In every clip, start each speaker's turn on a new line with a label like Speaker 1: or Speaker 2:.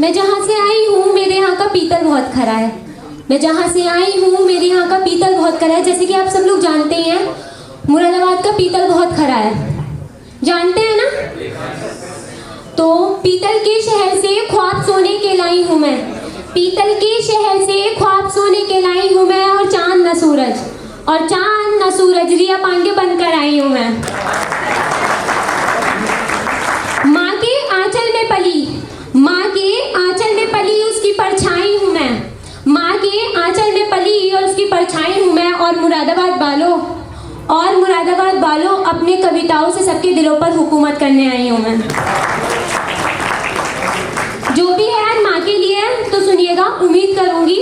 Speaker 1: मैं जहाँ से आई हूँ मेरे यहाँ का पीतल बहुत खरा है। मैं जहाँ से आई हूँ मेरे यहाँ का पीतल बहुत खरा है। जैसे कि आप सब लोग जानते हैं मुरादाबाद का पीतल बहुत खरा है, जानते हैं ना। तो पीतल के शहर से ख्वाब सोने के लाई हूँ मैं, पीतल के शहर से ख्वाब सोने के लाई हूँ मैं। और चांद न सूरज, और चांद न सूरज रिया पांडे बनकर आई हूँ मैं। माँ के आंचल में पली, माँ के आंचल में पली उसकी परछाई हूँ मैं। माँ के आंचल में पली और उसकी परछाई हूँ मैं। और मुरादाबाद वालों, और मुरादाबाद वालों, अपने कविताओं से सबके दिलों पर हुकूमत करने आई हूँ मैं। जो भी है आज माँ के लिए तो सुनिएगा, उम्मीद करूँगी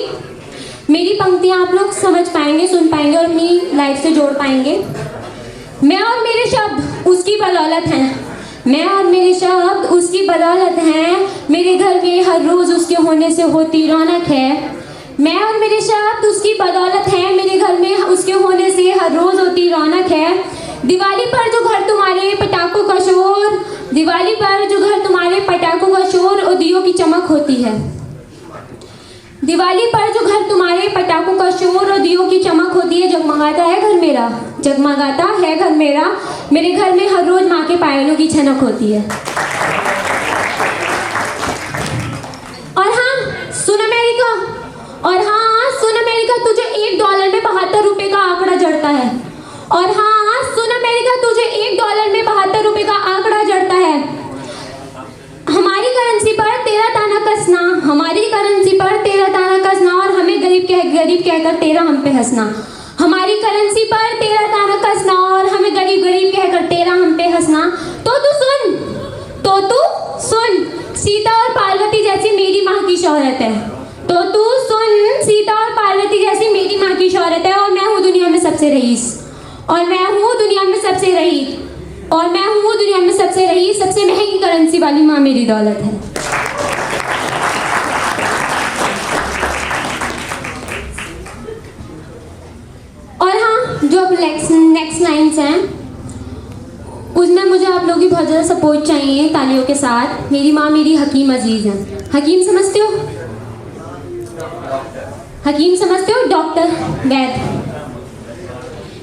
Speaker 1: मेरी पंक्तियाँ आप लोग समझ पाएंगे, सुन पाएंगे और अपनी लाइफ से जोड़ पाएंगे। मैं और मेरे शब्द उसकी बदौलत हैं, मैं और मेरे शब्द उसकी बदौलत हैं। मेरे घर में हर रोज़ उसके होने से होती रौनक है। मैं और मेरे शब्द उसकी बदौलत हैं, मेरे घर में उसके होने से हर रोज़ होती रौनक है। दिवाली पर जो घर तुम्हारे पटाखों का शोर, दिवाली पर जो घर तुम्हारे पटाखों का शोर और दियों की चमक होती है। दिवाली पर जो घर तुम्हारे पटाखों का शोर और दियों की चमक होती है। जगमगाता है घर मेरा, जगमगाता है घर मेरा। मेरे घर में हर रोज माँ के पायलों की छनक होती है। और हाँ सुन अमेरिका, और हाँ सुन अमेरिका, तुझे $1 में $72 का आंकड़ा जड़ता है। और हाँ सुन अमेरिका, तुझे $1 में $72 का आंकड़ा जड़ता है। हमारी करेंसी पर तेरा ताना कसना, हमारी करेंसी पर तेरा ताना कसना और हमें गरीब कहकर तेरा हम पे हंसना। हमारी करेंसी पर तेरा ताना कसना और हमें गरीब कहकर तेरा हम पे हंसना। तो तू सुन, तो तू सुन, सीता और पार्वती जैसी मेरी माँ की शोहरत है। तो तू सुन, सीता और पार्वती जैसी मेरी माँ की शोहरत है। और मैं हूँ दुनिया में सबसे रईस, और मैं हूँ दुनिया में सबसे रईस, और मैं हूँ दुनिया में सबसे रईस। सबसे महंगी करेंसी वाली माँ मेरी दौलत है। और हाँ जो अब नेक्स्ट लाइन्स हैं उसमें मुझे आप लोगों की बहुत ज़्यादा सपोर्ट चाहिए तालियों के साथ। मेरी माँ मेरी हकीम अजीज़ है। हकीम समझते हो? हकीम समझते हो? डॉक्टर, वैद।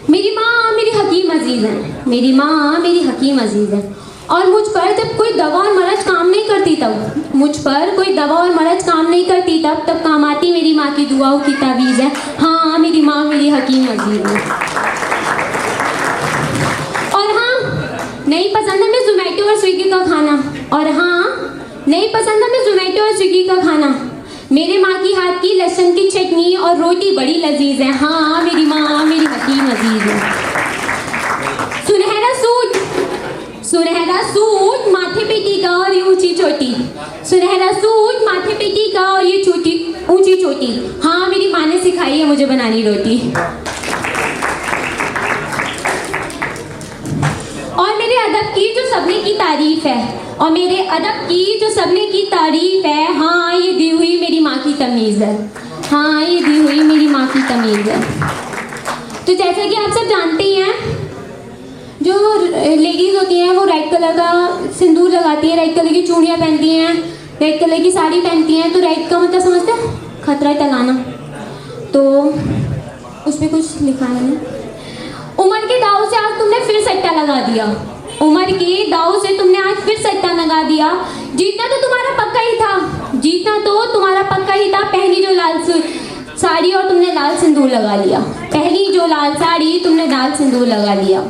Speaker 1: मेरी माँ मेरी हकीम अजीज़ है, मेरी माँ मेरी हकीम अजीज़ है। और मुझ पर जब कोई दवा और मरज काम नहीं करती, तब मुझ पर कोई दवा और मरज काम नहीं करती, तब काम आती मेरी माँ की दुआओं की तावीज़ है। हाँ मेरी माँ मेरी हकीम अजीज़ है। और हाँ नहीं पसंद हमें ज़ोमैटो और स्विगी का खाना। और हाँ नहीं पसंद हमें ज़ोमैटो और स्विगी का खाना। मेरे माँ की हाथ की लहसुन की चटनी और रोटी बड़ी लजीज है। हाँ मेरी माँ मेरी हकीम अजीज है। सुनहरा सूट, सुनहरा सूट माथे पे टीका और ये ऊंची चोटी, सुनहरा सूट माथे पे टीका और ये ऊंची चोटी। हाँ मेरी माँ ने सिखाई है मुझे बनानी रोटी। और मेरे अदब की जो सबने की तारीफ है, और मेरे अदब की जो सबने की तारीफ है। हाँ ये दी हुई मेरी माँ की तमीज़ है। हाँ ये दी हुई मेरी माँ की तमीज़ है। तो जैसे कि आप सब जानते ही हैं जो लेडीज़ होती हैं वो रेड कलर का सिंदूर लगाती हैं, रेड कलर की चूड़ियाँ पहनती हैं, रेड कलर की साड़ी पहनती हैं। तो रेड का मतलब समझते हैं? खतरा टलाना। तो उस पर कुछ लिखा है ना, उम्र के दाव से आज तुमने फिर सट्टा लगा दिया, उम्र के दाव से तुमने आज फिर सट्टा लगा दिया। जीतना तो तुम्हारा पक्का ही था, जीतना तो तुम्हारा पक्का ही था। पहली जो लाल साड़ी और तुमने लाल सिंदूर लगा लिया, पहली जो लाल साड़ी तुमने लाल सिंदूर लगा लिया।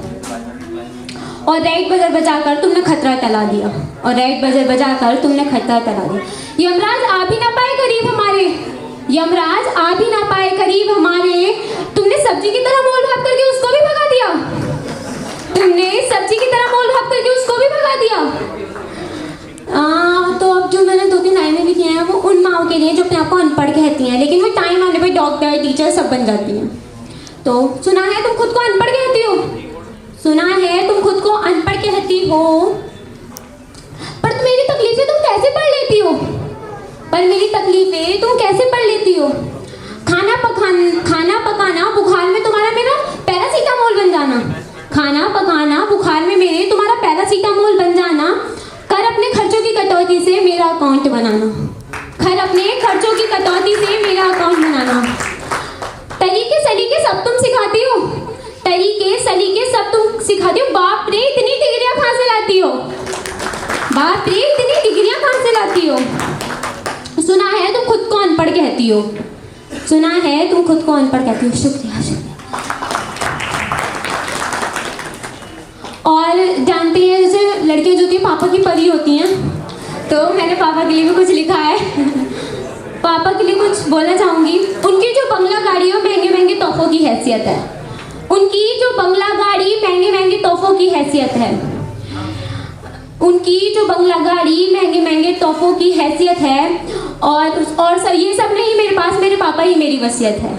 Speaker 1: और रेड बजर बजाकर तुमने खतरा टला दिया, और रेड बजर बजाकर तुमने खतरा टला दिया। यमराज आ भी ना पाए करीब हमारे, यमराज आ भी ना पाए करीब हमारे। तुमने सब्जी की तरह मोल भाव करके उसको भी भगा दिया, तुमने सब्जी की तरह मोल भाव करके उसको भी भगा दिया। तो अब जो मैंने 2-3 लाइनें लिखी हैं वो उन माओं के लिए जो अपने आप को अनपढ़ कहती हैं, लेकिन वो टाइम आने पे डॉक्टर टीचर सब बन जाती हैं। तो सुना है तुम खुद को अनपढ़ कहती हो, सुना है तुम खुद को अनपढ़ कहती हो, पर मेरी तकलीफें तुम कैसे पढ़ लेती हो, पर मेरी तकलीफें तुम कैसे पढ़ लेती हो। खाना पकाना बुखार में तुम्हारा मेरा पैरासीटामोल बन जाना, खाना पकाना बुखार में मेरे तुम्हारा पैरासीटामोल बन जाना। कर अपने खर्चों की कटौती से मेरा अकाउंट बनाना। अपने खर्चों की कटौती से मेरा अकाउंट बनाना। तरीके सलीके सब तुम सिखाती हो, तरीके सलीके सब तुम सिखाती हो। बाप रे इतनी डिग्रियां कहाँ से लाती हो, बाप रे इतनी डिग्रियां कहाँ से लाती हो। सुना है तुम खुद को अनपढ़ कहती हो, सुना है तुम खुद को अनपढ़ कहती हो। शुक्रिया शुक्रिया। और जानते हैं जैसे लड़कियां जो होती हैं पापा की परी होती हैं, तो मैंने पापा के लिए भी कुछ लिखा है। पापा के लिए कुछ बोलना चाहूँगी। उनकी जो बंगला गाड़ी हो महंगे महंगे तोहफों की हैसियत है, उनकी जो बंगला गाड़ी महंगे महंगे तोहफों की हैसियत है, उनकी जो बंगला गाड़ी महंगे महंगे तोहफों की हैसियत है। और सर ये सब नहीं मेरे पास, मेरे पापा ही मेरी वसीयत है।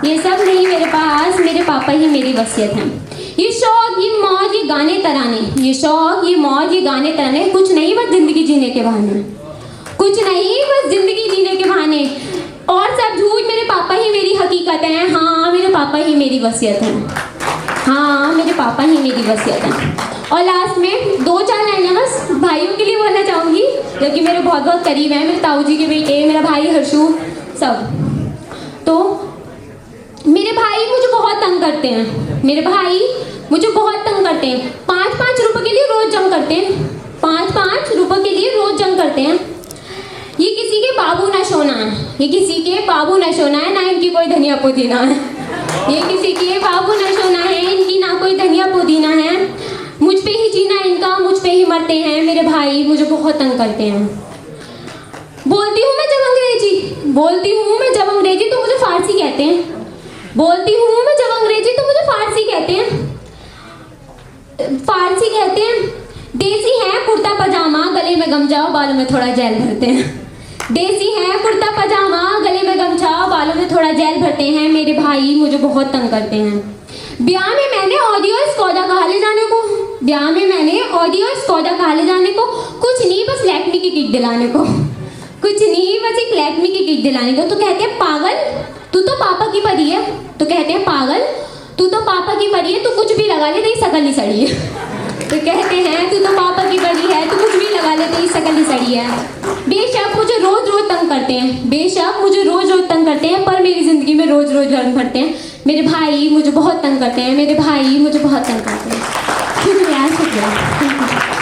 Speaker 1: ये सब नहीं मेरे पास, मेरे पापा ही मेरी वसीयत है। ये शौक, ये मौज, ये गाने तराने, ये शौक, ये मौज, ये गाने तराने कुछ नहीं बस जिंदगी जीने के बहाने, कुछ नहीं बस जिंदगी जीने के बहाने। और सब झूठ, मेरे पापा ही मेरी हकीकत है। हाँ मेरे पापा ही मेरी वसीयत है, हाँ मेरे पापा ही मेरी वसीयत है। और लास्ट में 2-4 लाइनें बस भाइयों के लिए बोलना चाहूँगी जो कि मेरे बहुत बहुत करीब हैं, मेरे ताऊ जी के बेटे, मेरा भाई हर्षू सब। तो मेरे भाई मुझे बहुत तंग करते हैं, मेरे भाई मुझे बहुत तंग करते हैं। 5-5 रुपए के लिए रोज जंग करते हैं, 5-5 रुपए के लिए रोज जंग करते हैं। ये किसी के बाबू ना सोना है, ये किसी के बाबू ना सोना है, ना इनकी कोई धनिया पुदीना है। ये किसी के बाबू ना सोना है, इनकी ना कोई धनिया पुदीना है। मुझ पे ही जीना इनका, मुझ पे ही मरते हैं। मेरे भाई मुझे बहुत तंग करते हैं। बोलती हूँ मैं जब अंग्रेजी, बोलती हूँ मैं जब अंग्रेजी तो मुझे फारसी कहते हैं, बोलती हूँ मैं जब अंग्रेजी तो मुझे फारसी कहते हैं, फारसी कहते हैं। देसी है कुर्ता पजामा, गले में गमछा, बालों में थोड़ा जेल भरते हैं। देसी है कुर्ता पजामा, गले में गमछा, बालों में थोड़ा जेल भरते हैं। मेरे भाई मुझे बहुत तंग करते हैं। ब्याह में मैंने ऑडियो स्कॉडा कहा ले जाने को, ब्याह में मैंने ऑडियो स्कॉडा कहा ले जाने को, कुछ नहीं बस लैक्मी की किक दिलाने को, कुछ नहीं बस एक लैक्मी की किक दिलाने को। तो कहते हैं पागल तू तो पापा की परी है, तो कहते हैं पागल तू तो पापा की परी है, तू कुछ भी लगा ले तेरी शकल ही सड़ी है। तो कहते हैं तू तो पापा की परी है, तू कुछ भी लगा ले तेरी शकल ही सड़ी है। बेशक मुझे रोज रोज तंग करते हैं, बेशक मुझे रोज रोज तंग करते हैं, पर मेरी जिंदगी में रोज रोज रंग भरते हैं। मेरे भाई मुझे बहुत तंग करते हैं, मेरे भाई मुझे बहुत तंग करते हैं। शुक्रिया शुक्रिया।